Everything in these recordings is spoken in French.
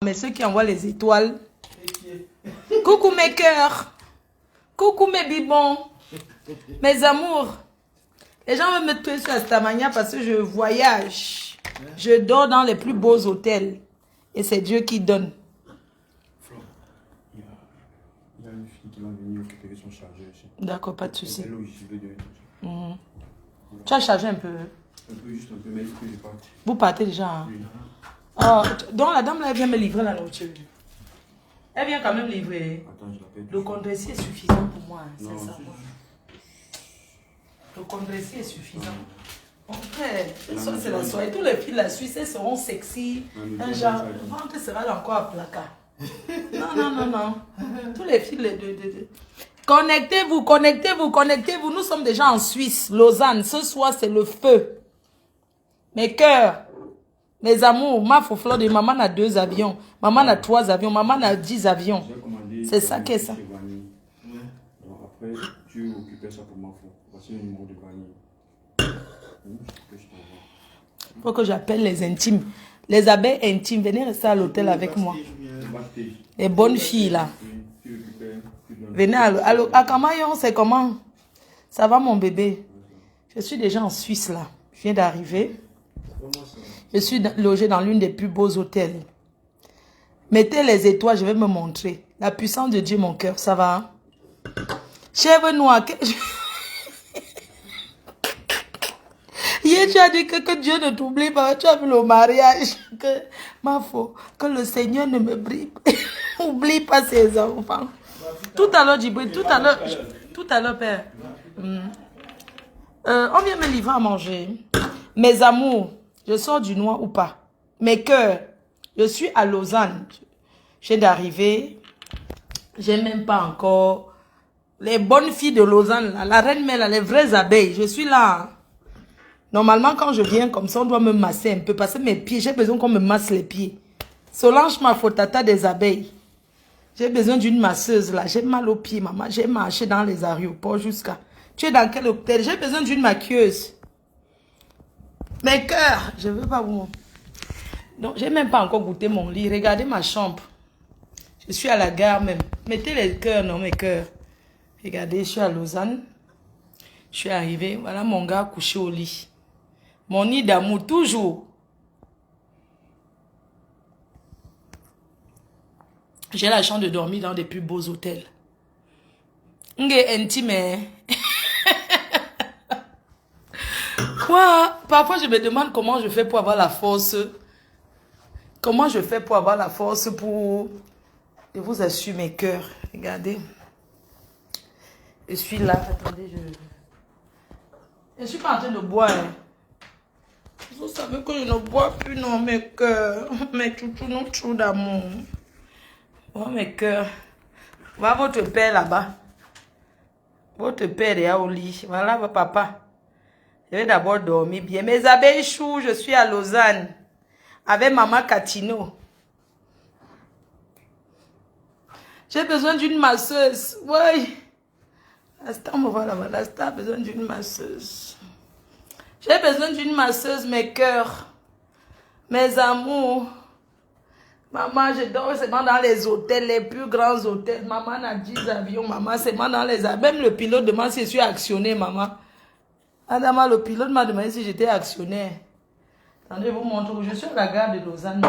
Mais ceux qui envoient les étoiles. Coucou mes cœurs. Coucou mes bibons. Mes amours. Les gens veulent me tuer sur Astamania parce que je voyage. Je dors dans les plus beaux hôtels. Et c'est Dieu qui donne. Il y a une fille qui va venir occuper son chargeur ici. D'accord, pas de souci. Mmh. Tu as chargé un peu. Un peu, juste un peu, mais il faut que je parte. Vous partez déjà. Hein? Oui. Oh, donc la dame là, elle vient me livrer la nourriture. Elle vient quand même livrer. Attends, je l'appelle. Le condressier est suffisant pour moi, Non, sincèrement. Le condressier est suffisant. En fait, c'est la soirée. Tous les filles de la Suisse, elles seront sexy. Un genre, le ventre sera encore à placard. Non. Tous les filles de... Connectez-vous, connectez-vous, connectez-vous. Nous sommes déjà en Suisse, Lausanne. Ce soir, c'est le feu. Mes cœurs, mes amours, ma foufleur de maman a 2 avions. Maman a 3 avions. Maman a 10 avions. C'est ça qu'est ça. Donc après, tu occupais ça pour ma fou. Voici le numéro de Vanille. Il faut que j'appelle les intimes. Les abeilles intimes, venez rester à l'hôtel avec moi. Les bonnes filles là. Venez à Camaillon, c'est comment? Ça va mon bébé? Je suis déjà en Suisse là. Je viens d'arriver. Je suis logée dans l'une des plus beaux hôtels. Mettez les étoiles, je vais me montrer. La puissance de Dieu, mon cœur, ça va? Hein? Chèvre noire. Hier, tu as dit que Dieu ne t'oublie pas. Tu as vu le mariage. Que le Seigneur ne me oublie pas ses enfants. Tout à l'heure, Djibril, tout à l'heure, Père. On vient me livrer à manger. Mes amours, je sors du noir ou pas? Mes cœurs, je suis à Lausanne. Je viens d'arriver. J'ai même pas encore les bonnes filles de Lausanne, là, la reine mère, les vraies abeilles. Je suis là. Normalement, quand je viens comme ça, on doit me masser un peu parce que mes pieds, j'ai besoin qu'on me masse les pieds. Solange ma fotata des abeilles. J'ai besoin d'une masseuse là. J'ai mal aux pieds, maman. J'ai marché dans les aéroports jusqu'à... Tu es dans quel hôtel? J'ai besoin d'une maquilleuse. Mes cœurs, je veux pas vous... Donc, j'ai même pas encore goûté mon lit. Regardez ma chambre. Je suis à la gare même. Mettez les cœurs, non, mes cœurs. Regardez, je suis à Lausanne. Je suis arrivée. Voilà mon gars couché au lit. Mon nid d'amour, toujours. J'ai la chance de dormir dans des plus beaux hôtels. Nge intime. Quoi? Parfois, je me demande comment je fais pour avoir la force. Comment je fais pour avoir la force pour... Je vous assure, mes cœurs. Regardez. Je suis là. Attendez, je ne suis pas en train de boire. Hein. Vous savez que je ne bois plus, non, mes cœurs. Mes toutous, nos trous d'amour. Oh, mes cœurs. Va votre père là-bas. Votre père est au lit. Voilà, votre papa. Je vais d'abord dormir bien. Mes abeilles choux, je suis à Lausanne. Avec maman Catino. J'ai besoin d'une masseuse. Oui. L'instant, me voilà là-bas. L'instant a besoin d'une masseuse. J'ai besoin d'une masseuse, mes cœurs. Mes amours. Maman, je dors seulement dans les hôtels, les plus grands hôtels. Maman a 10 avions, maman, seulement dans les avions. Même le pilote demande si je suis actionnaire, maman. Adama, le pilote m'a demandé si j'étais actionnaire. Attendez, je vous montre. Je suis à la gare de Lausanne.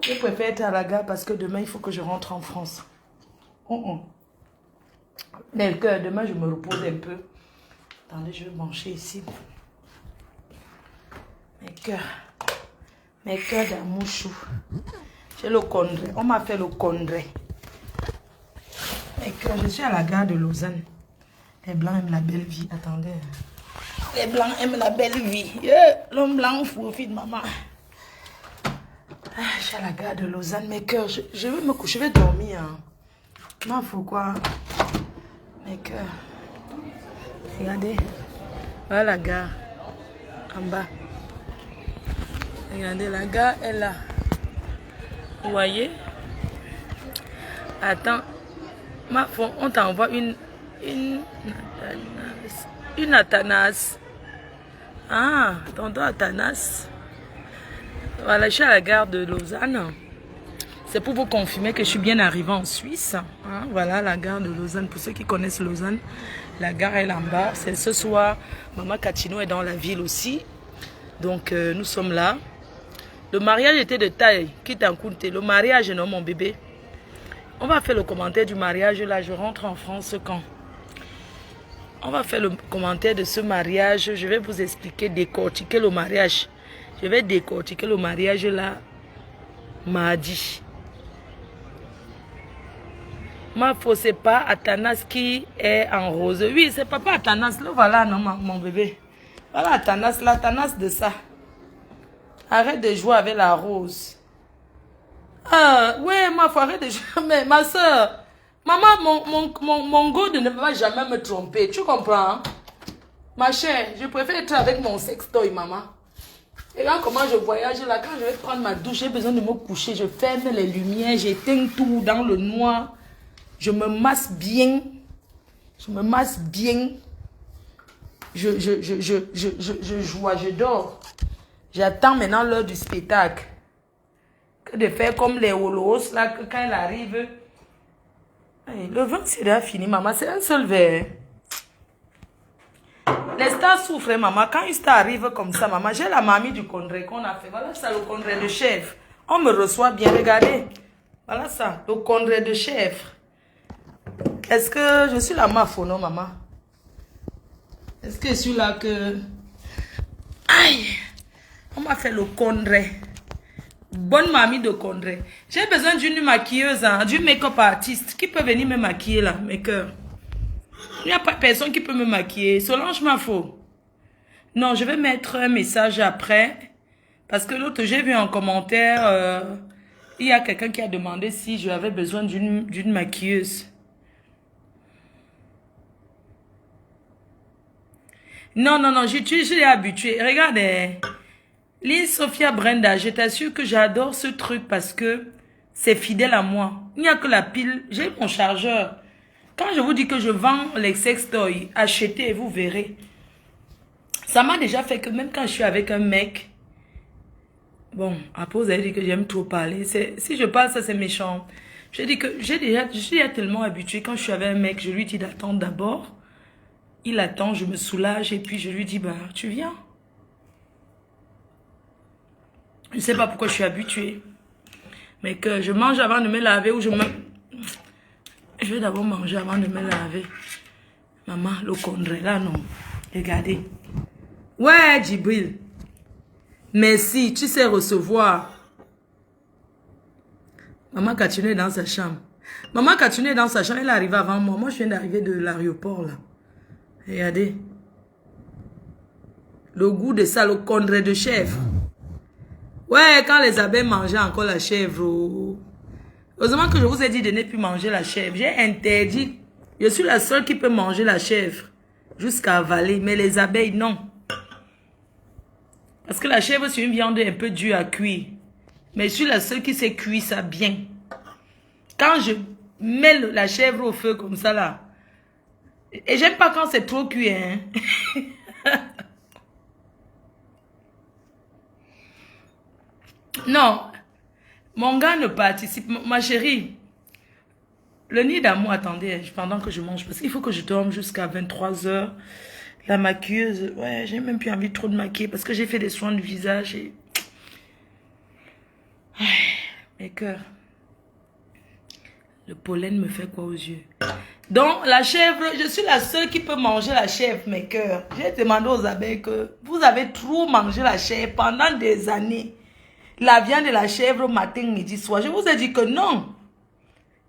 Je préfère être à la gare parce que demain, il faut que je rentre en France. Mais le cœur, demain, je me repose un peu. Attendez, je vais brancher ici. Mes cœurs d'amour chou. J'ai le condré. On m'a fait le condré. Mes cœurs, je suis à la gare de Lausanne. Les blancs aiment la belle vie. Attendez. Les blancs aiment la belle vie. L'homme blanc profite, maman. Je suis à la gare de Lausanne. Mes cœurs, je vais me coucher, je vais dormir. Non, pourquoi? Mes cœurs. Regardez. Voilà la gare. En bas. Regardez, la gare est là. Vous voyez? Attends. On t'envoie une Athanas. Ah, tonton Athanas. Voilà, je suis à la gare de Lausanne. C'est pour vous confirmer que je suis bien arrivée en Suisse. Hein, voilà la gare de Lausanne. Pour ceux qui connaissent Lausanne, la gare est là en bas. C'est ce soir. Maman Catino est dans la ville aussi. Donc nous sommes là. Le mariage était de taille. Quitte en compte. Le mariage, non mon bébé. On va faire le commentaire du mariage. Là, je rentre en France quand? On va faire le commentaire de ce mariage. Je vais vous expliquer, décortiquer le mariage. Je vais décortiquer le mariage là, mardi. Ma faux, c'est pas Athanas qui est en rose. Oui, c'est papa Athanas. Le voilà, non, mon bébé. Voilà Athanas, l'Athanas de ça. Arrête de jouer avec la rose. Ah, ouais, ma foi, arrête de jouer. Mais ma soeur, maman, mon God ne va jamais me tromper. Tu comprends? Hein? Ma chère, je préfère être avec mon sextoy, maman. Et là, comment je voyage là, quand je vais prendre ma douche, j'ai besoin de me coucher. Je ferme les lumières, j'éteins tout dans le noir. Je me masse bien. Je me masse bien. Je joue, je dors. J'attends maintenant l'heure du spectacle. Que de faire comme les holos, là, que quand il arrive. Le vin, c'est déjà fini, maman. C'est un seul verre. Les stars souffrent, maman. Quand une star arrive comme ça, maman, j'ai la mamie du congrès qu'on a fait. Voilà ça, le congrès de chèvre. On me reçoit bien, regardez. Voilà ça, le congrès de chèvre. Est-ce que je suis la mafo, non, maman? Est-ce que je suis là que... Aïe! On m'a fait le congrès. Bonne mamie de congrès. J'ai besoin d'une maquilleuse, hein, d'une make-up artiste qui peut venir me maquiller là, mes cœurs. Il n'y a pas personne qui peut me maquiller. Solange Mafo. Non, je vais mettre un message après. Parce que l'autre, j'ai vu en commentaire, il y a quelqu'un qui a demandé si j'avais besoin d'une maquilleuse. Non, je suis habituée. Regardez. Lynn Sophia Brenda, je t'assure que j'adore ce truc parce que c'est fidèle à moi. Il n'y a que la pile. J'ai mon chargeur. Quand je vous dis que je vends les sextoys, achetez et vous verrez. Ça m'a déjà fait que même quand je suis avec un mec, bon, après vous avez dit que j'aime trop parler. Si je parle, ça c'est méchant. Je dis que je suis déjà tellement habituée. Quand je suis avec un mec, je lui dis d'attendre d'abord. Il attend, je me soulage et puis je lui dis, bah, tu viens. Je ne sais pas pourquoi je suis habituée. Mais que je mange avant de me laver ou je vais d'abord manger avant de me laver. Maman, le congrès là, non. Regardez. Ouais, Djibril. Merci, tu sais recevoir. Maman Catino est dans sa chambre. Maman Catino est dans sa chambre, elle est arrivée avant moi. Moi, je viens d'arriver de l'aéroport là. Regardez. Le goût de ça, le congrès de chèvre. Ouais, quand les abeilles mangeaient encore la chèvre. Oh. Heureusement que je vous ai dit de ne plus manger la chèvre. J'ai interdit. Je suis la seule qui peut manger la chèvre. Jusqu'à avaler. Mais les abeilles, non. Parce que la chèvre, c'est une viande un peu dure à cuire. Mais je suis la seule qui sait cuire ça bien. Quand je mets la chèvre au feu comme ça là. Et j'aime pas quand c'est trop cuit. Hein. Non, mon gars ne participe. Ma chérie, le nid d'amour, attendez, pendant que je mange, parce qu'il faut que je dorme jusqu'à 23 h. La maquilleuse, ouais, j'ai même plus envie trop de maquiller, parce que j'ai fait des soins du visage et... Mes cœurs. Le pollen me fait quoi aux yeux? Donc, la chèvre, je suis la seule qui peut manger la chèvre, mes cœurs. J'ai demandé aux abeilles que vous avez trop mangé la chèvre pendant des années. La viande de la chèvre matin, midi, soir. Je vous ai dit que non.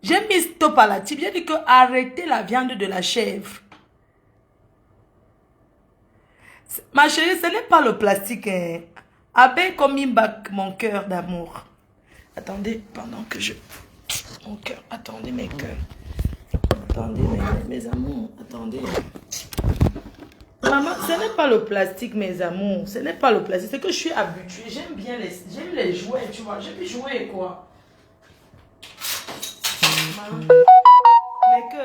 J'ai mis stop à la type. J'ai dit que arrêtez la viande de la chèvre. Ma chérie, ce n'est pas le plastique. Hein. Abeille comme il bac mon cœur d'amour. Attendez, pendant que je... Mon cœur, attendez mes cœurs. Attendez mes amours, attendez. Maman, ce n'est pas le plastique, mes amours. Ce n'est pas le plastique. C'est que je suis habituée. J'aime bien les jouets, tu vois. J'aime jouer, quoi. Mais que...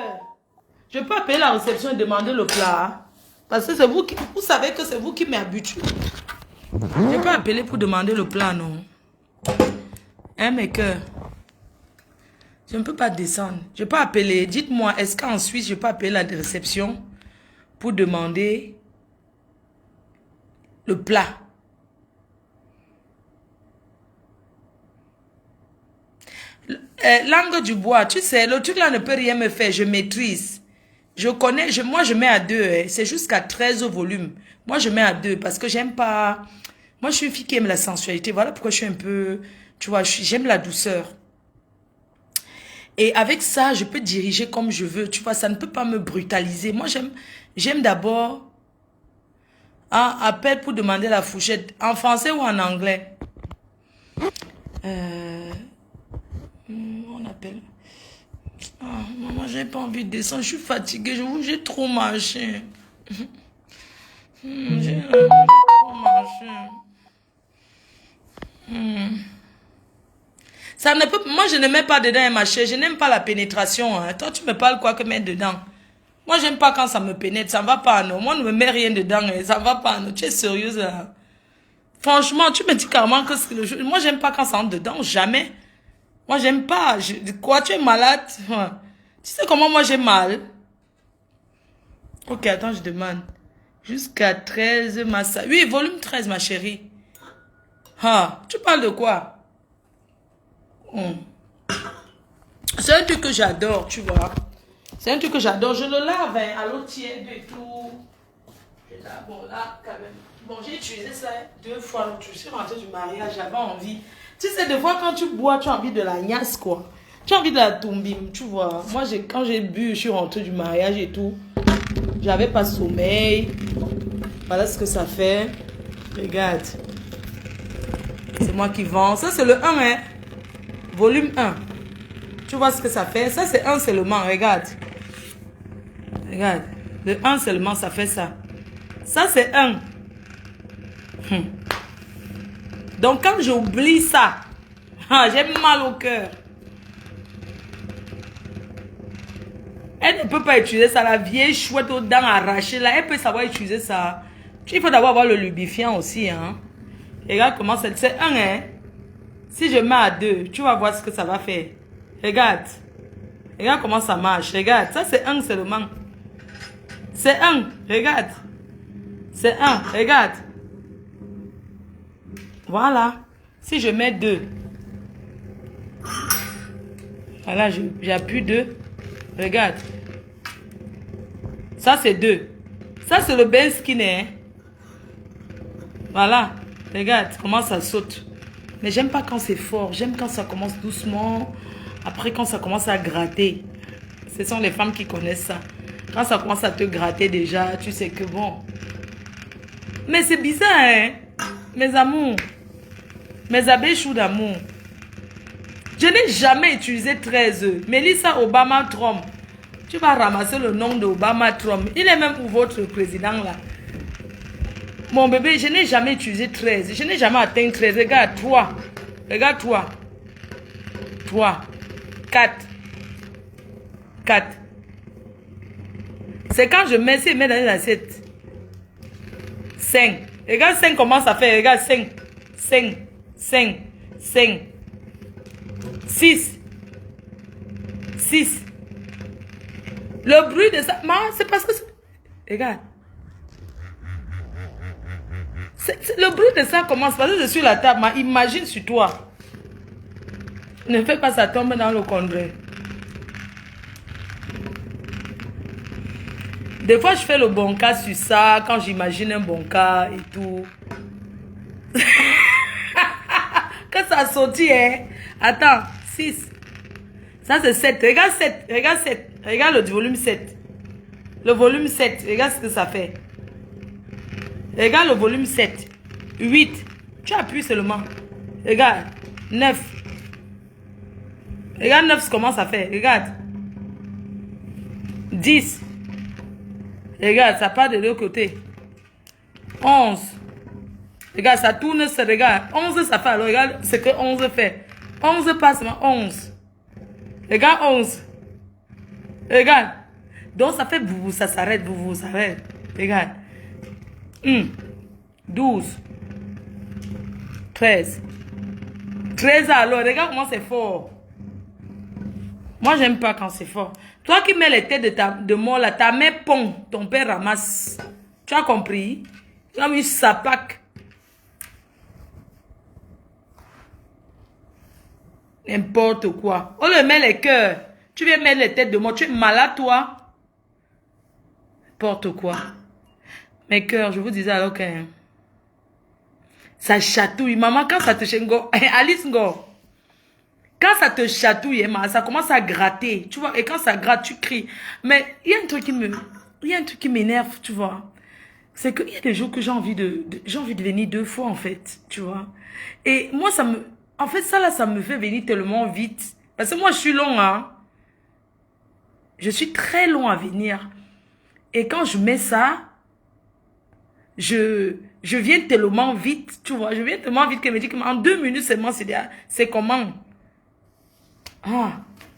Je peux appeler la réception et demander le plat. Hein? Parce que c'est vous qui... Vous savez que c'est vous qui m'habituez. Je peux appeler pour demander le plat, non? Hein, mes cœurs? Je ne peux pas descendre. Je peux appeler. Dites-moi, est-ce qu'en Suisse, je peux appeler la réception pour demander le plat? Langue du bois, tu sais, le truc là ne peut rien me faire. Je maîtrise. Je connais, moi je mets à 2. Hein. C'est jusqu'à 13 volumes. Moi je mets à 2 parce que j'aime pas... Moi je suis une fille qui aime la sensualité. Voilà pourquoi je suis un peu... Tu vois, j'aime la douceur. Et avec ça, je peux diriger comme je veux. Tu vois, ça ne peut pas me brutaliser. Moi j'aime d'abord... Ah, appel pour demander la fourchette. En français ou en anglais? On appelle... Oh, maman, j'ai pas envie de descendre. Je suis fatiguée. J'ai trop marché. J'ai trop marché. Ça ne peut... Moi, je ne mets pas dedans, ma chère. Je n'aime pas la pénétration. Hein. Toi, tu me parles quoi que mettre dedans? Moi, j'aime pas quand ça me pénètre. Ça ne va pas, non. Moi, ne me mets rien dedans. Hein. Ça ne va pas, non. Tu es sérieuse, là. Franchement, tu me dis carrément que... Moi, j'aime pas quand ça entre dedans. Jamais. Moi, j'aime pas. Quoi, tu es malade? Tu sais comment moi j'ai mal? Ok, attends, je demande. Jusqu'à 13, massa. Oui, volume 13, ma chérie. Ah, tu parles de quoi? C'est un truc que j'adore, tu vois. C'est un truc que j'adore. Je le lave hein, à l'eau tiède et tout. Et là, bon, là, quand même. Bon, j'ai utilisé ça 2 fois. Je suis rentrée du mariage, j'avais envie. Tu sais, des fois, quand tu bois, tu as envie de la gnasse, quoi. Tu as envie de la tombim, tu vois. Moi, quand j'ai bu, je suis rentrée du mariage et tout. J'avais pas sommeil. Voilà ce que ça fait. Regarde. C'est moi qui vends. Ça, c'est le 1, hein. Volume 1. Tu vois ce que ça fait? Ça, c'est 1 seulement. Regarde. Regarde. Le 1 seulement, ça fait ça. Ça, c'est 1. Donc, quand j'oublie ça, j'ai mal au cœur. Elle ne peut pas utiliser ça. La vieille chouette aux dents arrachées, là, elle peut savoir utiliser ça. Il faut d'abord avoir le lubrifiant aussi, hein. Regarde comment c'est 1, hein. Si je mets à 2, tu vas voir ce que ça va faire. Regarde. Regarde comment ça marche. Regarde. Ça, c'est 1 seulement. C'est 1. Regarde. C'est 1. Regarde. Voilà. Si je mets 2. Voilà, j'appuie 2. Regarde. Ça, c'est 2. Ça, c'est le bain skin, hein. Voilà. Regarde comment ça saute. Mais j'aime pas quand c'est fort. J'aime quand ça commence doucement. Après, quand ça commence à gratter. Ce sont les femmes qui connaissent ça. Quand ça commence à te gratter déjà, tu sais que bon. Mais c'est bizarre, hein. Mes amours. Mes abeilles d'amour. Je n'ai jamais utilisé 13. Melissa Obama Trump. Tu vas ramasser le nom d'Obama Trump. Il est même pour votre président là. Mon bébé, je n'ai jamais utilisé 13. Je n'ai jamais atteint 13. Regarde, 3. Regarde, 3. 3. 4. 4. C'est quand je mets dans l'assiette. 5. Regarde 5 comment ça fait. Regarde 5. 5. 5. 5. 6. 6. Le bruit de ça. C'est parce que... Regarde. Le bruit de ça commence parce que je suis la table. Imagine sur toi. Ne fais pas ça tomber dans le congrès. Des fois, je fais le bon cas sur ça. Quand j'imagine un bon cas et tout. Que ça a sauté, hein. Attends. 6. Ça, c'est 7. Regarde 7. Regarde 7. Regarde le volume 7. Le volume 7. Regarde ce que ça fait. Regarde le volume 7. 8. Tu appuies seulement. Regarde. 9. Regarde 9 comment ça fait. Regarde. 10. Regarde, ça part de l'autre côté. 11. Regarde, ça tourne, regarde. 11, ça fait alors. Regarde ce que 11 fait. 11 passe, 11. Regarde 11. Regarde. Donc ça fait boubou, ça s'arrête, boubou, ça s'arrête. Regarde. 12. 13. 13 alors, regarde comment c'est fort. Moi, j'aime pas quand c'est fort. Toi qui mets les têtes de mort là, ta main pond, ton père ramasse. Tu as compris? Comme une sapac. N'importe quoi. On le met les cœurs. Tu viens mettre les têtes de mort. Tu es malade, toi? N'importe quoi. Mes cœurs, je vous disais alors que... Ça chatouille. Maman, quand ça te chatouille... Alice Ngo. Quand ça te chatouille, ça commence à gratter. Tu vois, et quand ça gratte, tu cries. Mais il y a un truc qui me... Il y a un truc qui m'énerve, tu vois. C'est qu'il y a des jours que j'ai envie de venir 2 fois, en fait. Tu vois. Et moi, ça me... En fait, ça là, ça me fait venir tellement vite. Parce que moi, je suis long, hein. Je suis très long à venir. Et quand je mets ça, je viens tellement vite, tu vois. Je viens tellement vite qu'elle me dit qu'en 2 minutes seulement, c'est comment? Ah,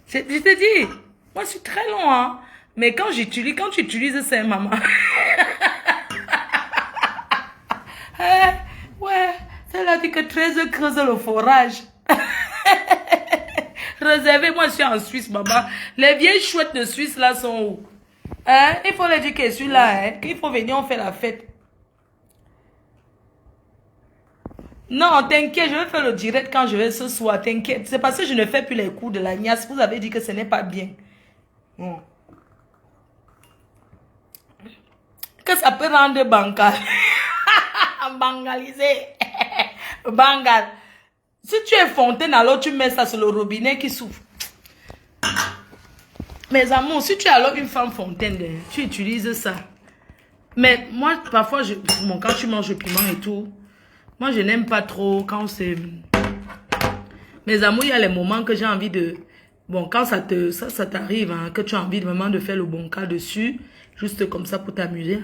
je te dis, moi, je suis très long, hein. Mais quand tu utilises ça, maman. Ouais, celle-là dit que 13 creuse le forage. Réservé, moi je suis en Suisse, maman. Les vieilles chouettes de Suisse là sont où? Hein? Il faut leur dire que je suis là, hein? Qu'il faut venir, on fait la fête. Non, t'inquiète, je vais faire le direct quand je vais ce soir, t'inquiète. C'est parce que je ne fais plus les coups de la niasse. Vous avez dit que ce n'est pas bien. Bon. Que ça peut rendre bancal. Bangalisé. Bangal. Si tu es fontaine, alors tu mets ça sur le robinet qui souffle. Mes amours, si tu es alors une femme fontaine, tu utilises ça. Mais moi, parfois, bon, quand tu manges le piment et tout, moi, je n'aime pas trop quand c'est... Mes amours, il y a les moments que j'ai envie de... Bon, quand ça t'arrive, hein, que tu as envie vraiment de faire le bon cas dessus, juste comme ça pour t'amuser.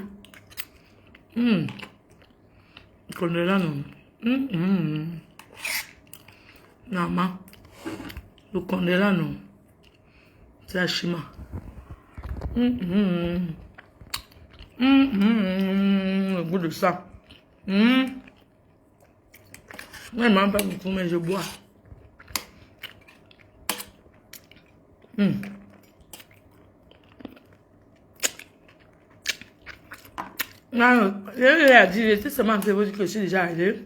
Connais là, non? Maman, le condé là, non? C'est la chima. Le goût de ça. Moi, je ne mange pas beaucoup, mais je bois. Non, j'ai dit, j'étais seulement en train de vous dire que je suis déjà allée.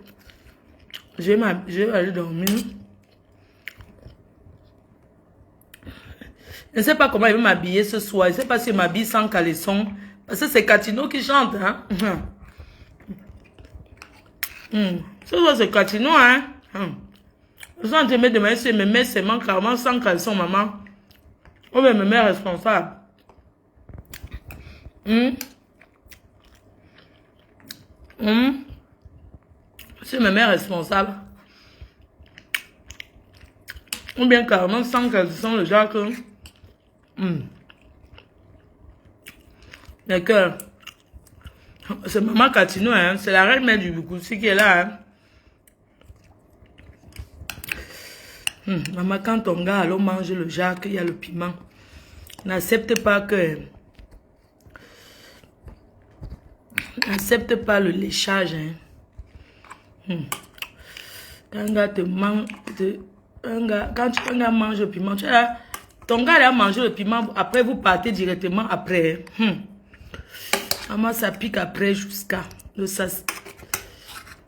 Je vais aller dormir. Je ne sais pas comment il va m'habiller ce soir. Je ne sais pas si il m'habille sans caleçon. Parce que c'est Catino qui chante, hein. Ce soir, c'est Catino, hein. Je suis en train de me demander si me met seulement carrément sans caleçon, maman. Ou bien me met responsable. Si me met responsable. Ou bien carrément sans caleçon, le genre que... D'accord. C'est maman Catino, hein. C'est la reine mère du Boukoussi qui est là, hein. Maman, quand ton gars allô mange le Jacques, il y a le piment. N'accepte pas que... N'accepte pas le léchage, hein. Quand un gars te mange... Quand un gars mange le piment, tu vois, ton gars a mangé le piment, après vous partez directement après. Maman, ça pique après jusqu'à le sas.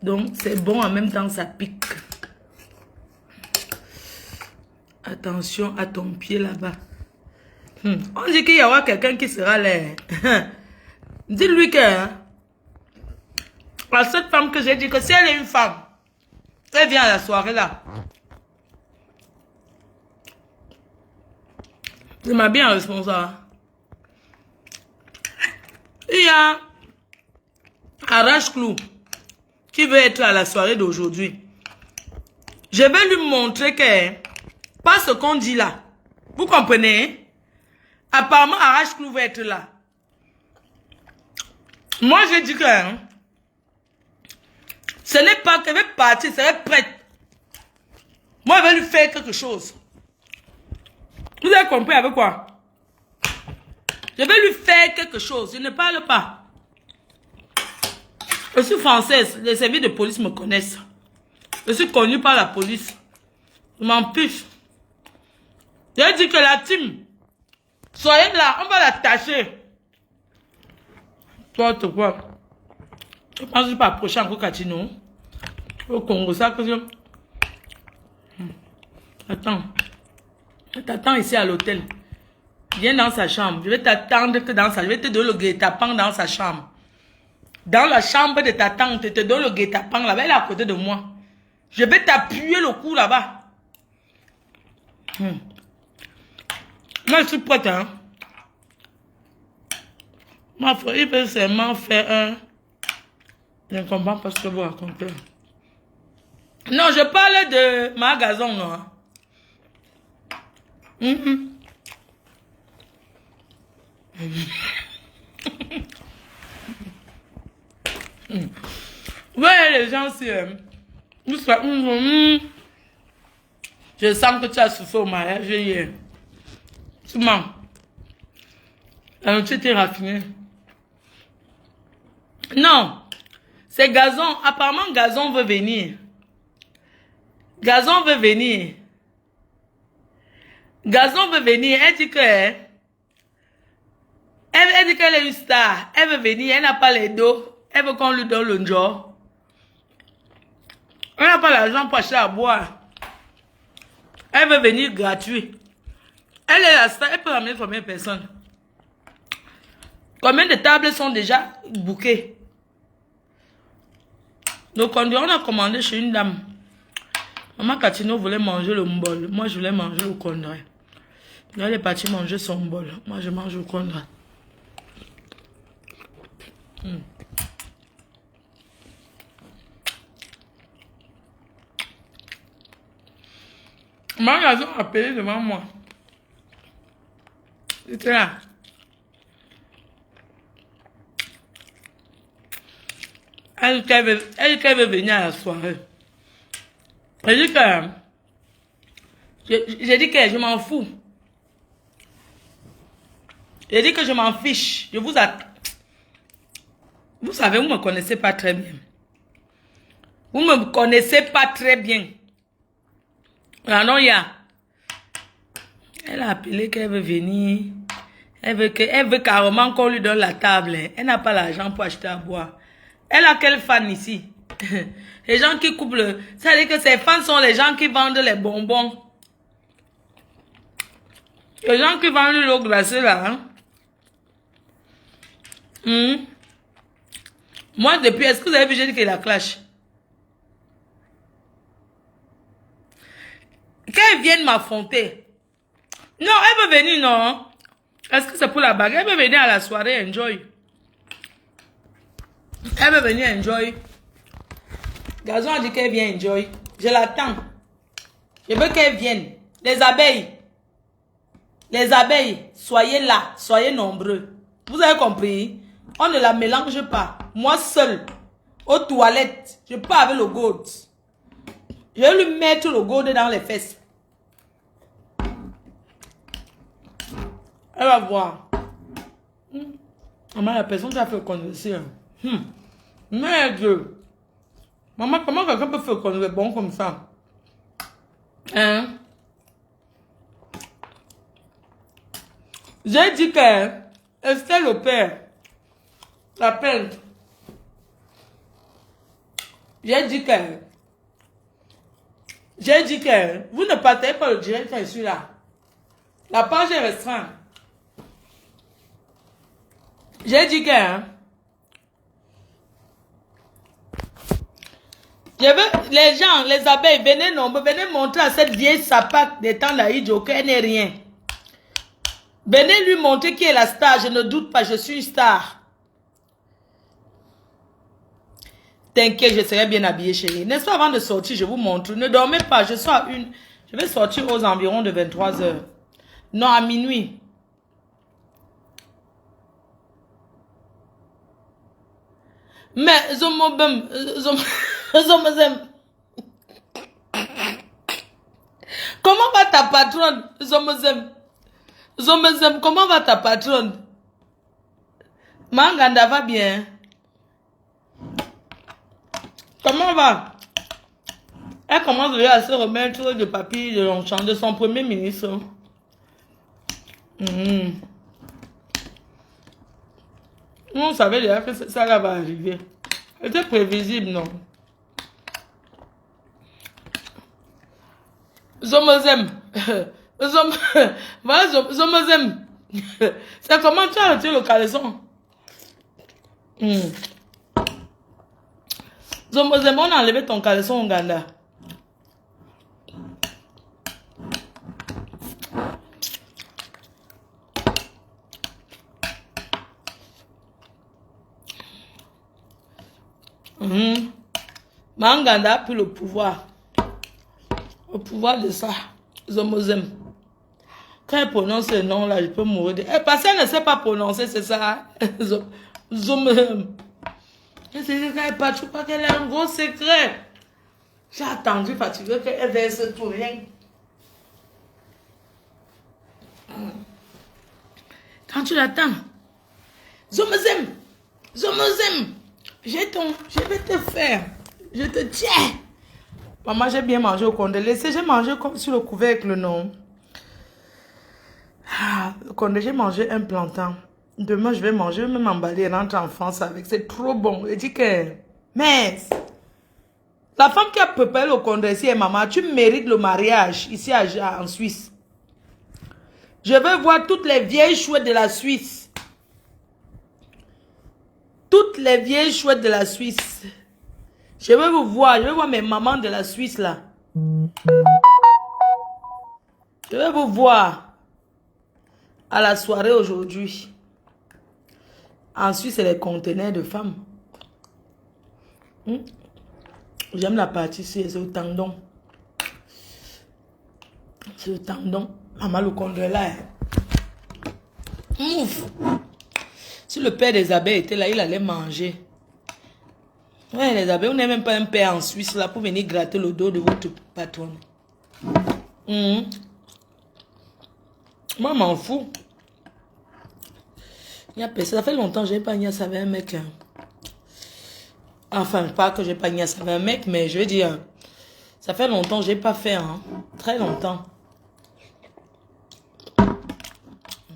Donc, c'est bon en même temps, ça pique. Attention à ton pied là-bas. On dit qu'il y aura quelqu'un qui sera là. Dis-lui que cette femme que j'ai dit que si elle est une femme, elle vient à la soirée là. Je m'habille en responsable. Il y a Arrache-Clou qui veut être à la soirée d'aujourd'hui. Je vais lui montrer que pas ce qu'on dit là. Vous comprenez? Apparemment, Arrache-Clou va être là. Moi, j'ai dit que ce n'est pas qu'elle va partir, elle est prête. Moi, je vais lui faire quelque chose. Vous avez compris avec quoi? Je vais lui faire quelque chose. Je ne parle pas. Je suis française. Les services de police me connaissent. Je suis connue par la police. Je m'en fiche. J'ai dit que la team, soyez là, on va la tâcher. Toi, tu quoi? Je pense que je pas approcher encore Katino. Au Congo, ça que je... Attends. Je t'attends ici à l'hôtel. Viens dans sa chambre. Je vais t'attendre que dans sa... Je vais te donner le guet-apens dans sa chambre. Dans la chambre de ta tante, je te donne le guet-apens là-bas. Elle est à côté de moi. Je vais t'appuyer le cou là-bas. Moi, je suis prête, hein. Ma foi, il peut seulement faire un... Je ne comprends pas ce que vous racontez. Non, je parle de ma gazon, non. Ouais, les gens, si... je sens que tu as souffert au mariage hier. Tu mens. La nourriture était raffinée. Non. C'est Gazon. Apparemment, Gazon veut venir. Gazon veut venir. Gazon veut venir. Elle dit que... Elle dit qu'elle est une star. Elle veut venir. Elle n'a pas les dos. Elle veut qu'on lui donne le job. Elle n'a pas l'argent pour acheter à boire. Elle veut venir gratuit. Elle est la star. Elle peut ramener combien de personnes? Combien de tables sont déjà bookées? Donc, on a commandé chez une dame. Maman Katino voulait manger le mbol. Moi, je voulais manger le condré. Elle est partie manger son bol. Moi, je mange le condré. Maman a appelé devant moi. C'était là. Elle dit qu'elle veut venir à la soirée. J'ai dit que... J'ai dit que je m'en fous. J'ai dit que je m'en fiche. Je vous attends. Vous savez, vous ne me connaissez pas très bien. Vous ne me connaissez pas très bien. Ah non, il y a... Elle a appelé qu'elle veut venir. Elle veut carrément qu'on lui donne la table. Elle n'a pas l'argent pour acheter à boire. Elle a quel fan ici? Les gens qui coupent le... Ça veut dire que ses fans sont les gens qui vendent les bonbons. Les gens qui vendent l'eau glacée là. Moi, depuis... Est-ce que vous avez vu, j'ai dit qu'il a clash? Qu'elle vienne m'affronter. Non, elle veut venir, non. Est-ce que c'est pour la bague? Elle veut venir à la soirée, enjoy. Elle veut venir enjoy. Gazon a dit qu'elle vient enjoy. Je l'attends. Je veux qu'elle vienne. Les abeilles. Les abeilles, soyez là. Soyez nombreux. Vous avez compris? On ne la mélange pas. Moi seul. Aux toilettes. Je pars avec le gold. Je vais lui mettre le gold dans les fesses. Elle va voir. Maman, la personne qui a fait converser. Merde. Maman, comment quelqu'un peut faire converser bon comme ça? Hein? J'ai dit que Estelle le père. La peine. J'ai dit que vous ne partez pas le direct ici là. La page est restreinte. J'ai dit que je veux les gens, les abeilles, venez nombreux, venez montrer à cette vieille sapac des temps d'Aïdjo qu'elle n'est rien. Venez lui montrer qui est la star. Je ne doute pas, je suis une star. T'inquiète, je serai bien habillée, chérie. N'est-ce pas, avant de sortir, je vous montre. Ne dormez pas, je sors à une. Je vais sortir aux environs de 23 h. Non, à minuit. Mais, comment va ta patronne? Comment va ta patronne? Manganda va bien. Comment va? Elle commence déjà à se remettre de papier de Longchamp de son premier ministre. On savait déjà que ça là va arriver. C'était prévisible, non? Zomozem. Zomozem. C'est comment tu as retiré le caleçon? Zomozem, on a enlevé ton caleçon au Ouganda. Manganda a pris le pouvoir. Le pouvoir de ça. Zomozem. Quand elle prononce le nom là, je peux mourir. Parce qu'elle ne sait pas prononcer, c'est ça. Zomozem. Elle se dit qu'elle pas, tu crois qu'elle a un gros secret. J'ai attendu fatigué qu'elle verse tout rien. Quand tu l'attends. Zomozem. Zomozem. Je vais te faire. Je te tiens. Maman, j'ai bien mangé au condé. J'ai mangé comme sur le couvercle, non? Le condé, j'ai mangé un plantain. Demain, je vais manger, même m'emballer et rentrer en France avec. C'est trop bon. Je dis que... Mais... La femme qui a préparé le condé ici est maman. Tu mérites le mariage ici en Suisse. Je veux voir toutes les vieilles chouettes de la Suisse. Toutes les vieilles chouettes de la Suisse. Je veux vous voir. Je veux voir mes mamans de la Suisse là. Je veux vous voir à la soirée aujourd'hui. En Suisse, c'est les conteneurs de femmes. J'aime la partie ici, c'est le tendon. C'est le tendon. Maman, le condé là. Ouf. Si le père des abeilles était là, il allait manger. Ouais, les abeilles, on n'est même pas un père en Suisse là pour venir gratter le dos de votre patronne. Moi, m'en fous. Ça fait longtemps que je n'ai pas niasse avec un mec. Hein. Enfin, pas que je n'ai pas niasse avec un mec, mais je veux dire, ça fait longtemps que je n'ai pas fait. Hein. Très longtemps.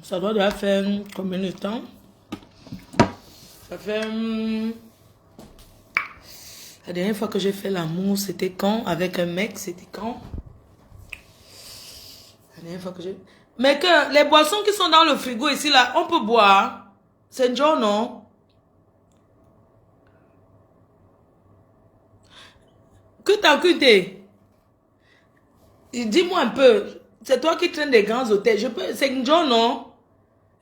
Ça doit déjà faire combien de temps? Ça fait... La dernière fois que j'ai fait l'amour, c'était quand? Avec un mec, c'était quand? La dernière fois que j'ai... Mais que les boissons qui sont dans le frigo ici, là, on peut boire. C'est John, non? Que t'as occupé? Dis-moi un peu. C'est toi qui traînes des grands hôtels. C'est John, non?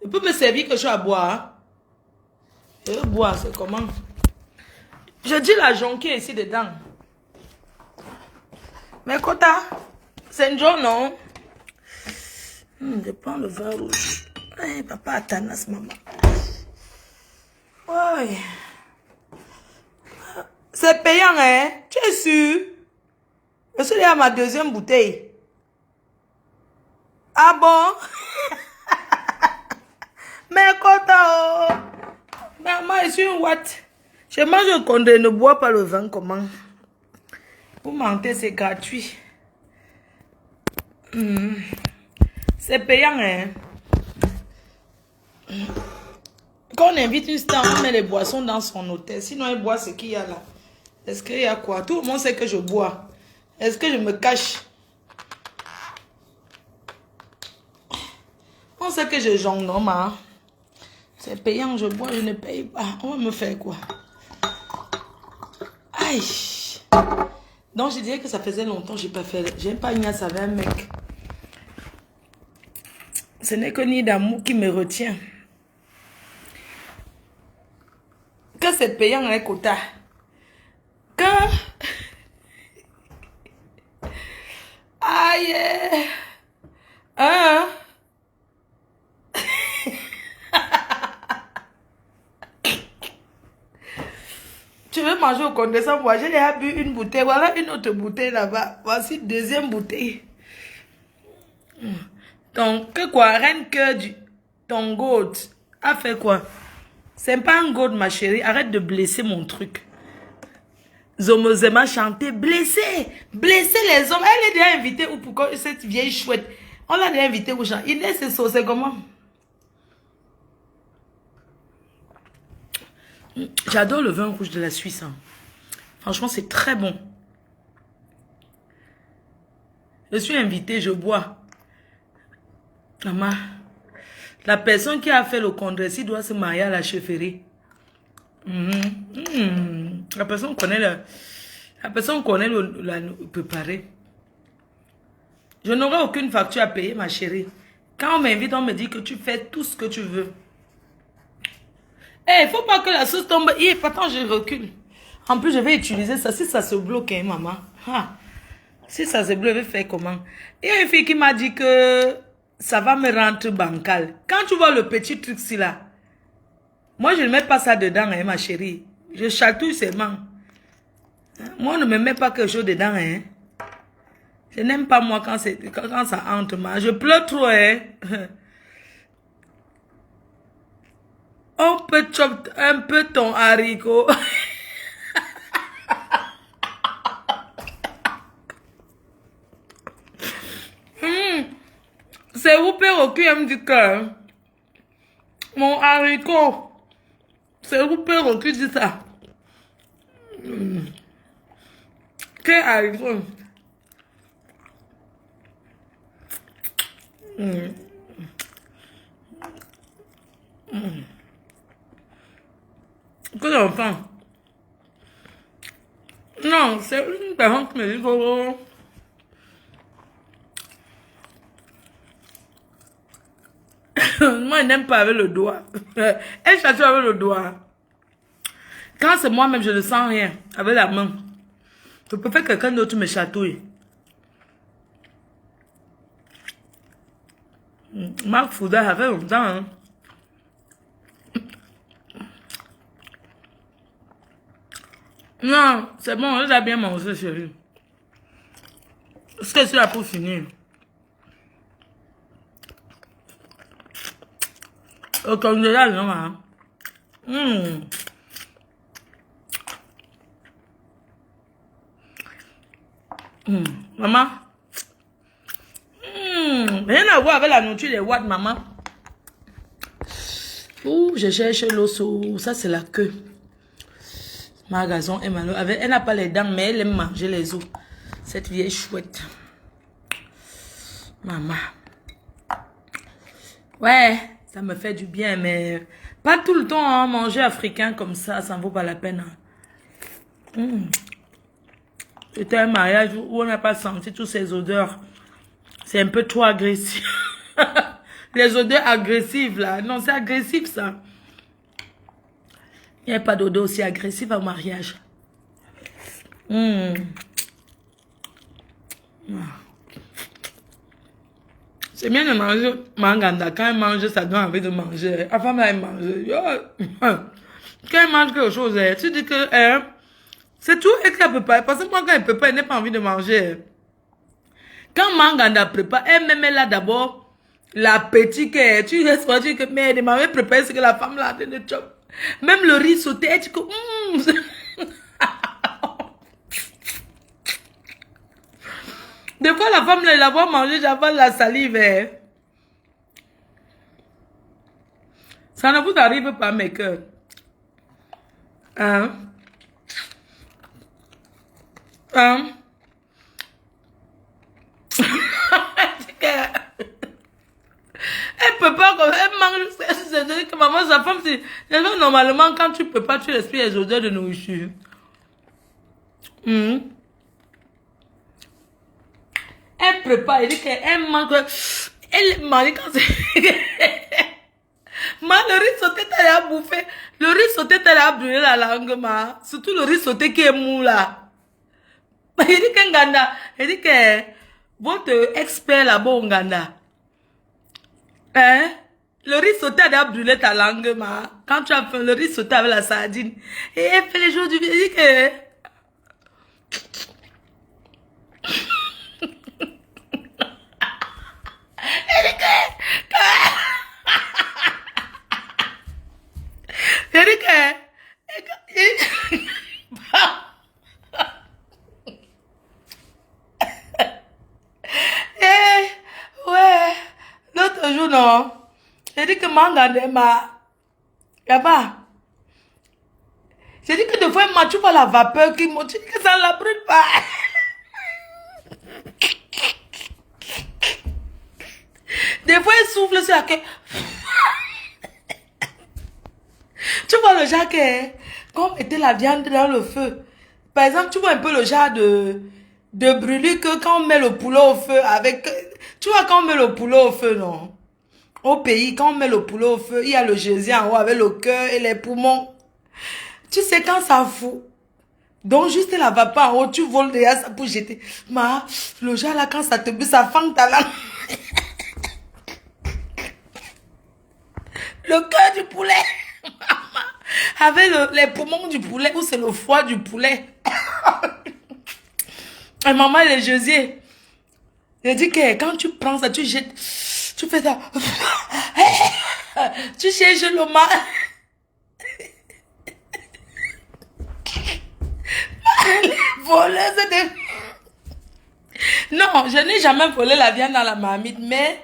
Je peux me servir quelque chose à boire? Je veux boire, c'est comment? Je dis la jonquée ici dedans. Mais Kota, c'est John, non? Je prends le vin rouge. Hey, papa, Atanas, maman. Ouais. C'est payant, hein? Tu es sûr? Je suis à ma deuxième bouteille. Ah bon? Mais Kota, oh. Maman, je suis une what? Je mange le condé, ne bois pas le vin, comment? Pour mentir, c'est gratuit. C'est payant, hein? Quand on invite une star, on met les boissons dans son hôtel. Sinon, elle boit ce qu'il y a là. Est-ce qu'il y a quoi? Tout le monde sait que je bois. Est-ce que je me cache? On sait que je jongle, non, ma? C'est payant, je bois, je ne paye pas. On va me faire quoi? Aïe! Donc, je dirais que ça faisait longtemps que je n'ai pas fait. J'aime pas Ignace avec un mec. Ce n'est que ni d'amour qui me retient. Que c'est payant, hein, Kota? Que... Aïe! Hein? Tu veux manger au condensant? Moi, j'ai déjà bu une bouteille. Voilà une autre bouteille là-bas. Voici deuxième bouteille. Donc, que quoi? Reine que du... Ton goat a fait quoi? C'est pas un goat, ma chérie. Arrête de blesser mon truc. Zomozema chanté. Blesser. Blesser les hommes. Elle est déjà invitée où pour cette vieille chouette? On l'a déjà invitée où? Inès, c'est comment? J'adore le vin rouge de la Suisse. Hein. Franchement, c'est très bon. Je suis invitée, je bois. Maman, la personne qui a fait le congrès, il doit se marier à la chefferie. La personne connaît le préparer. Je n'aurai aucune facture à payer, ma chérie. Quand on m'invite, on me dit que tu fais tout ce que tu veux. Il ne faut pas que la sauce tombe. Attends, je recule. En plus, je vais utiliser ça. Si ça se bloque, hein, maman. Si ça se bloque, je vais faire comment? Il y a une fille qui m'a dit que ça va me rendre bancal. Quand tu vois le petit truc ci là, moi, je ne mets pas ça dedans, hein, ma chérie. Je chatouille seulement. Moi, on ne me met pas quelque chose dedans, hein. Je n'aime pas, moi, quand ça entre, moi. Je pleure trop, hein. On peut choper un peu ton haricot. C'est vous perroquet, elle me dit que mon haricot. C'est vous perroquet qui dit ça. Quel haricot? Que l'enfant. Non, c'est une personne qui me dit que... Moi, je n'aime pas avec le doigt. Elle chatouille avec le doigt. Quand c'est moi-même, je ne sens rien. Avec la main. Je préfère que quelqu'un d'autre me chatouille. Marc Fouda, ça fait longtemps. Hein? Non, c'est bon, elle a bien mangé, chérie. Est-ce que c'est là pour finir? Au Canada, non, hein? Maman. Rien à voir avec la nourriture des watts, maman. Ouh, je cherche l'os. Ça, c'est la queue. Ma garçon est malheureux. Elle n'a pas les dents, mais elle aime manger les os. Cette vieille chouette. Maman. Ouais, ça me fait du bien, mais pas tout le temps, hein, manger africain comme ça ne vaut pas la peine. C'était un mariage où on n'a pas senti toutes ces odeurs. C'est un peu trop agressif. Les odeurs agressives, là. Non, c'est agressif, ça. Il n'y a pas d'odeur aussi agressive au mariage. C'est bien de manger manganda. Quand elle mange, ça donne envie de manger. La femme, là, elle mange. Quand elle mange quelque chose, tu dis que c'est tout et qu'elle peut pas. Parce que moi, quand elle peut pas, elle n'a pas envie de manger. Quand manganda prépare, elle met là d'abord l'appétit qu'elle. Tu restes pas, tu dis que mais elle m'a préparé ce que la femme là a de chop. Même le riz sauté, elle dit que des fois, la femme, là, elle la voit manger, j'avale la salive. Ça ne vous arrive pas, mes cœurs. Elle peut pas, elle mange, c'est que maman, sa femme, c'est normalement, quand tu peux pas, tu respires les odeurs de nourriture. Elle prépare, elle dit qu'elle mange, elle mange quand c'est... Le riz sauté, t'allais à bouffer. Le riz sauté, t'allais à brûler la langue, ma. Surtout le riz sauté qui est mou, là. Il dit que Nganda, il dit que votre expert là-bas au Nganda, hein? Le riz sauté a brûlé ta langue, ma. Quand tu as fait le riz sauté avec la sardine, et elle fait les jours du... Il dit que... Il dit que... Il dit que... Ouais, l'autre jour, non. Il dit que mangande ma... Là-bas. J'ai dit que des fois, tu vois la vapeur qui monte, tu dis que ça ne la brûle pas. Des fois, il souffle sur la queue. Tu vois le genre que, quand on mettait la viande dans le feu, par exemple, tu vois un peu le genre de brûlure que quand on met le poulet au feu avec... Tu vois quand on met le poulet au feu, non? Au pays, quand on met le poulet au feu, il y a le gésier en haut avec le cœur et les poumons. Tu sais quand ça fout. Donc juste la vapeur en haut, tu voles derrière ça pour jeter. Ma, le genre là, quand ça te bute, ça fend ta langue. Le cœur du poulet. Avec les poumons du poulet, ou c'est le foie du poulet. Et maman, les gésiers. Elle dit que quand tu prends ça, tu jettes, tu fais ça. Tu cherches le mal. Les voleuses de... Non, je n'ai jamais volé la viande dans la marmite, mais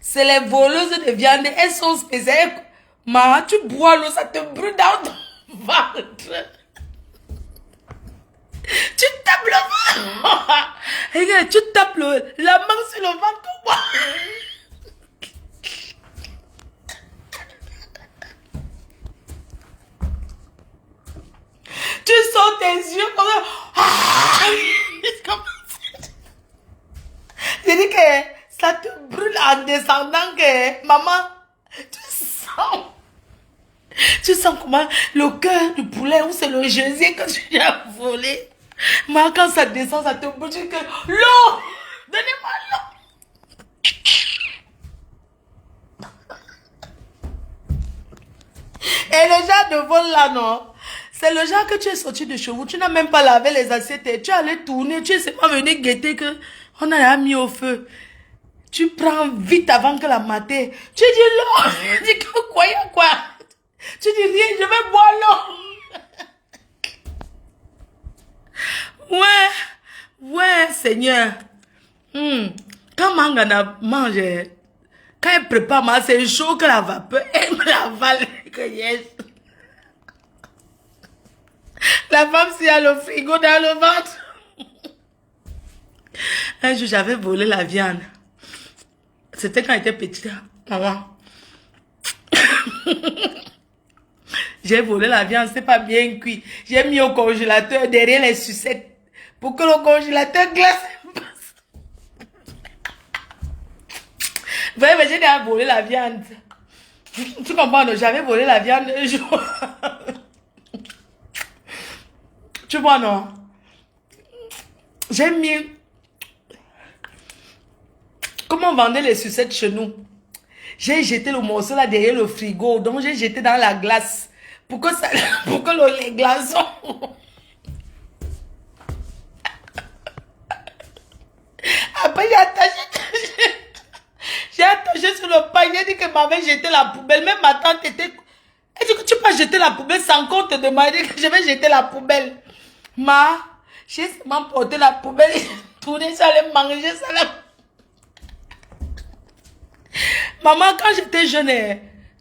c'est les voleuses de viande. Elles sont spéciales. Ma, tu bois l'eau, ça te brûle dans ton ventre. Tu tapes le ventre. Regarde, tu tapes la main sur le ventre comme moi. Tu sors tes yeux comme ça. J'ai dit que ça te brûle en descendant que maman, tu sens comment le cœur du poulet ou c'est le gésier que tu as volé. Mais quand ça descend, ça te brûle que l'eau, donnez-moi l'eau. Et le genre de vol là, non? C'est le genre que tu es sorti de chez vous, tu n'as même pas lavé les assiettes, et tu es allé tourner, tu es seulement venu guetter que on a mis au feu. Tu prends vite avant que la matinée. Tu dis l'eau. Tu dis quoi, quoi? Tu dis rien, je vais boire l'eau. Ouais, Seigneur. Quand Mangana mange, quand elle prépare, c'est chaud que la vapeur, elle me l'avale. Yes. La femme, s'il y a le frigo dans le ventre. Un jour, j'avais volé la viande. C'était quand j'étais petite, maman. J'ai volé la viande, c'est pas bien cuit. J'ai mis au congélateur derrière les sucettes pour que le congélateur glace. Vous voyez, j'ai déjà volé la viande. Tu comprends, j'avais volé la viande un jour. Tu vois, non? J'ai mis... Comment on vendait les sucettes chez nous? J'ai jeté le morceau là derrière le frigo. Donc j'ai jeté dans la glace. Pour que ça... Pour que les glaçons... Après j'ai attaché sur le pain. J'ai dit que m'avait jeté la poubelle. Même ma tante était... Elle dit que tu peux jeter la poubelle sans qu'on te demande que je vais jeter la poubelle. J'ai seulement porté la poubelle et tourné, j'allais manger ça là. Maman, quand j'étais jeune,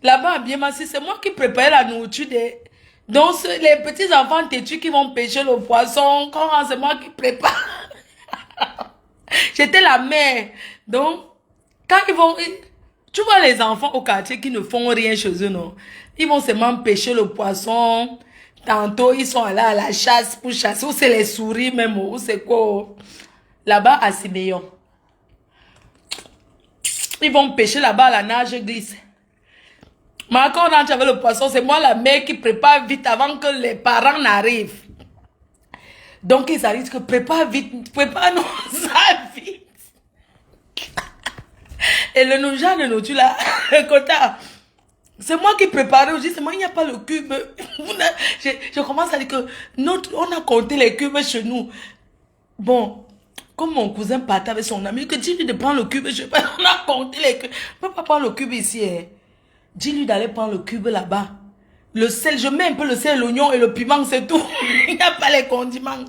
là-bas, bien massé, c'est moi qui préparais la nourriture des... Donc, les petits enfants têtus qui vont pêcher le poisson, c'est moi qui prépare. J'étais la mère. Donc, quand ils vont... Tu vois les enfants au quartier qui ne font rien chez eux, non? Ils vont seulement pêcher le poisson. Tantôt, ils sont allés à la chasse pour chasser. Ou c'est les souris même, ou c'est quoi? Là-bas, à Siméon. Ils vont pêcher là-bas, la nage glisse. Mais quand on entre avec le poisson, c'est moi la mère qui prépare vite avant que les parents n'arrivent. Donc, ils arrivent que prépare vite, prépare-nous ça vite. Et le genre de nourriture là, c'est moi qui préparais aussi, c'est moi, il n'y a pas le cube. Je commence à dire que on a compté les cubes chez nous. Bon, comme mon cousin partait avec son ami, que dis-lui de prendre le cube, je sais pas, on a compté les cubes. On ne peut pas prendre le cube ici. Dis-lui d'aller prendre le cube là-bas. Le sel, je mets un peu le sel, l'oignon et le piment, c'est tout. Il n'y a pas les condiments.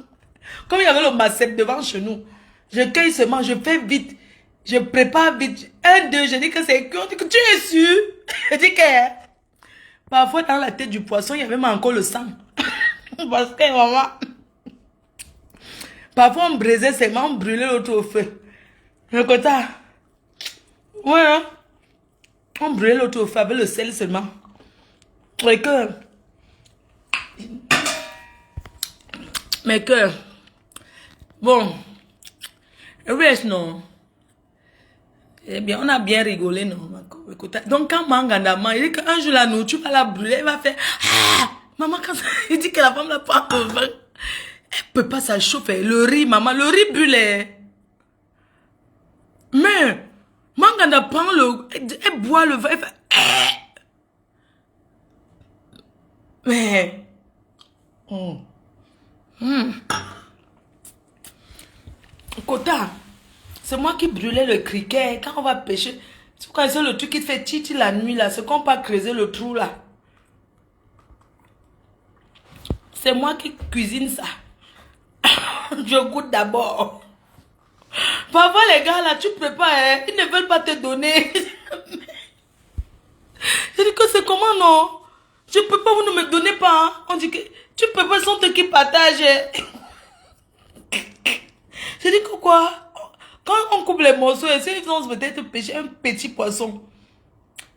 Comme il y avait le macep devant chez nous, je cueille seulement, je fais vite. Je prépare vite. 1, 2, je dis que c'est que tu es sûr. Je dis que parfois dans la tête du poisson, il y avait même encore le sang. Parce que maman, parfois on brisait ses mains, on brûlait l'autre au feu. Le côté, ouais, hein? On brûlait l'autre au feu avec le sel seulement. Mais que, bon, le reste non. Eh bien, on a bien rigolé, non? Donc, quand Mangandama, il dit qu'un jour la nourriture va la brûler, il va faire ah! Maman, quand il dit que la femme n'a pas un vin, elle peut pas ça chauffer. Le riz, maman, le riz brûle. Mais, Manganda prend elle boit le vin, elle fait ah! Mais, Kota, c'est moi qui brûlais le criquet quand on va pêcher. Tu connais le truc qui te fait titi la nuit là, c'est qu'on pas creuser le trou là. C'est moi qui cuisine ça. Je goûte d'abord. Parfois les gars là, tu prépares, hein, ils ne veulent pas te donner. Je dis que c'est comment non? Je peux pas, vous ne me donnez pas. Hein. On dit que tu peux pas, sont eux qui partagent. Je dis que quoi? Quand on coupe les morceaux, ils vont peut-être pêcher un petit poisson.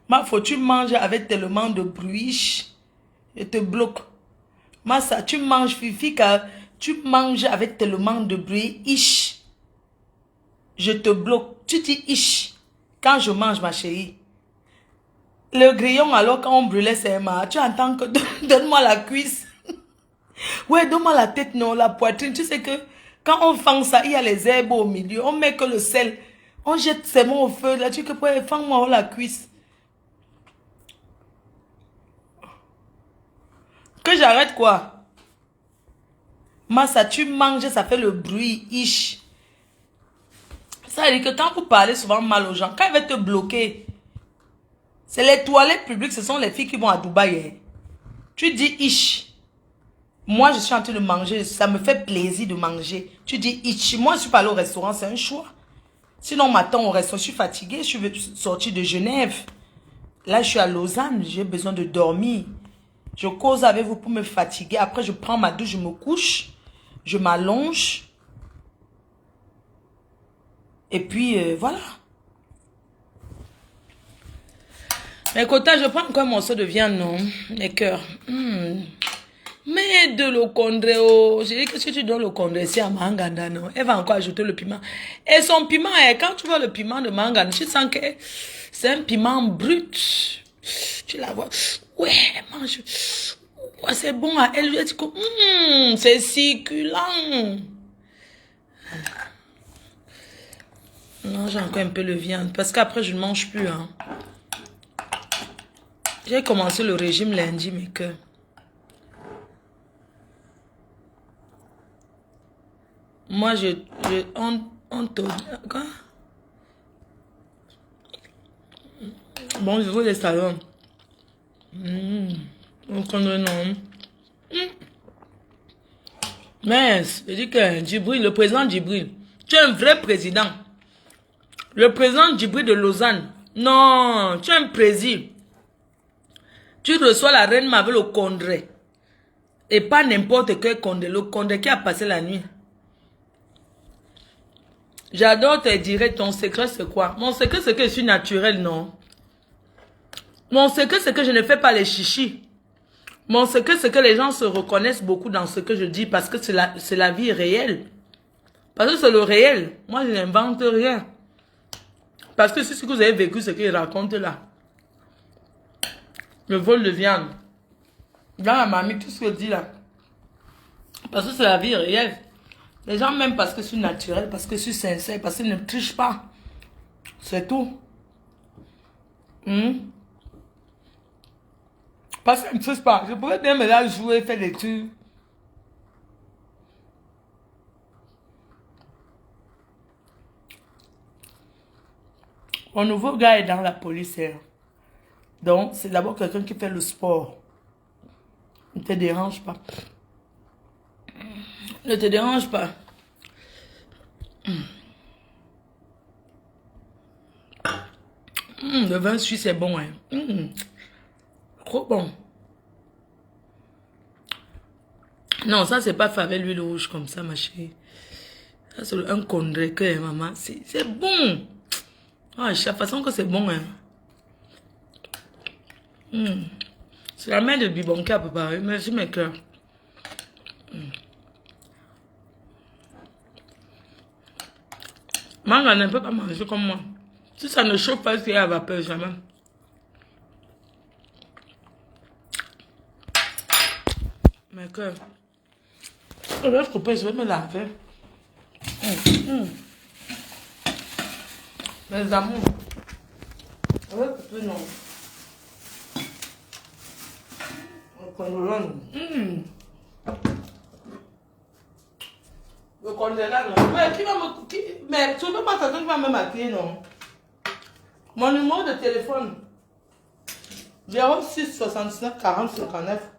Ma faut tu manges avec tellement de bruit, je te bloque. Massa, tu manges fifi car tu manges avec tellement de bruit, ish. Je te bloque. Tu dis ish. Quand je mange, ma chérie. Le grillon, alors quand on brûlait ses mains, tu entends que donne-moi la cuisse. Ouais, donne-moi la tête, non, la poitrine. Tu sais que quand on fend ça, il y a les herbes au milieu. On met que le sel. On jette ses mains au feu. Là, tu dis que fends-moi la cuisse. Que j'arrête quoi? Massa, tu manges, ça fait le bruit, ish. Ça veut dire que quand vous parlez souvent mal aux gens, quand ils veulent te bloquer, c'est les toilettes publiques, ce sont les filles qui vont à Dubaï. Hein. Tu dis ish. Moi, je suis en train de manger, ça me fait plaisir de manger. Tu dis ish. Moi, je suis pas allée au restaurant, c'est un choix. Sinon, on m'attend au restaurant, je suis fatiguée, je suis sortie de Genève. Là, je suis à Lausanne, j'ai besoin de dormir. Je cause avec vous pour me fatiguer. Après, je prends ma douche, je me couche, je m'allonge. Et puis, voilà. Mais Kota, je prends encore un morceau de viande, non? Les cœurs. Mais de l'ocondré, oh. J'ai dit que si tu donnes l'ocondré, c'est à Manganda, non? Elle va encore ajouter le piment. Et son piment, quand tu vois le piment de Manganda, tu sens que c'est un piment brut. Tu la vois. Ouais, mange. Ouais, c'est bon à elle. Elle dit que c'est succulent. Non, j'ai encore un peu de viande. Parce qu'après, je ne mange plus. Hein. J'ai commencé le régime lundi, mais que... Moi, on te... Quoi? Bon, je veux les salons. On connaît non. Mais, je dis que Djibril, le président Djibril, tu es un vrai président. Le président Djibril de Lausanne. Non, tu es un président. Tu reçois la reine Mabel au Condré. Et pas n'importe quel Condré. Le Condré qui a passé la nuit. J'adore te dire ton secret c'est quoi? Mon secret c'est que je suis naturel, non? Mon secret c'est que je ne fais pas les chichis. Mon secret c'est que les gens se reconnaissent beaucoup dans ce que je dis parce que c'est la vie réelle. Parce que c'est le réel. Moi je n'invente rien. Parce que c'est ce que vous avez vécu, ce qu'ils racontent là. Le vol de viande. Dans la mamie, tout ce que je dis là. Parce que c'est la vie réelle. Les gens m'aiment parce que je suis naturel, parce que je suis sincère, parce qu'ils ne trichent pas. C'est tout. Parce qu'ils ne trichent pas. Je pourrais bien me la jouer, faire des trucs. Mon nouveau gars est dans la police. Donc, c'est d'abord quelqu'un qui fait le sport. Ne te dérange pas. Ne te dérange pas. Le vin suisse est bon. Hein. Trop bon. Non, ça, c'est pas fait avec l'huile rouge comme ça, ma chérie. Ça, c'est un condré que maman. C'est bon. Ah, la façon que c'est bon, hein. C'est la main de Bibon qui a préparé. Merci, mes cœurs. Maman ne peut pas manger comme moi. Si ça ne chauffe pas, c'est à vapeur, jamais. Mes cœurs. Je vais couper, je vais me laver. Mes amours. Je vais couper, non. Le congélateur, non. Mais qui va me... Mais tu ne peux pas t'attendre qu'il va me maquiller, non. Mon numéro de téléphone. 06 69 40 59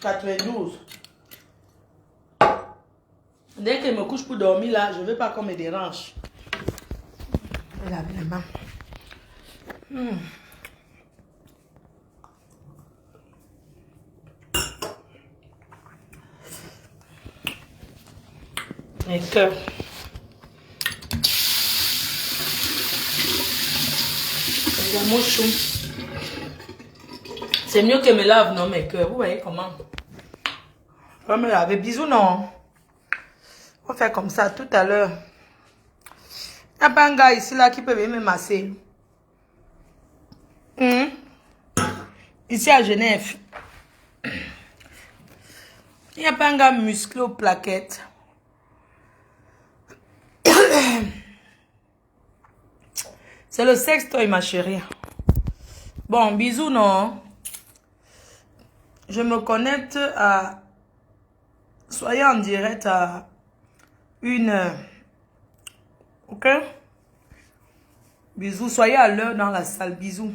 92. Dès qu'elle me couche pour dormir là, je ne veux pas qu'on me dérange. Je vais laver les mains. Mes cœurs. Les amours chou. C'est mieux que me lave, non, mes cœurs. Vous voyez comment? Je vais me laver. Bisous, non. On va faire comme ça tout à l'heure. Il n'y a pas un gars ici là qui peut venir me masser. Ici à Genève. Il n'y a pas un gars musclé aux plaquettes. C'est le sextoy, ma chérie. Bon, bisous, non. Je me connecte à... Soyez en direct à 1h. Ok? Bisous. Soyez à l'heure dans la salle. Bisous.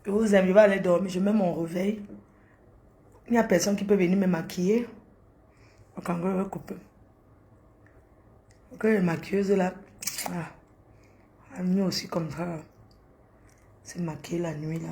Je vous aime. Je vais aller dormir. Je mets mon réveil. Il n'y a personne qui peut venir me maquiller. Quand je vais couper. Que les maquilleuses là. Ah. La nuit aussi comme ça. C'est maquillé la nuit là.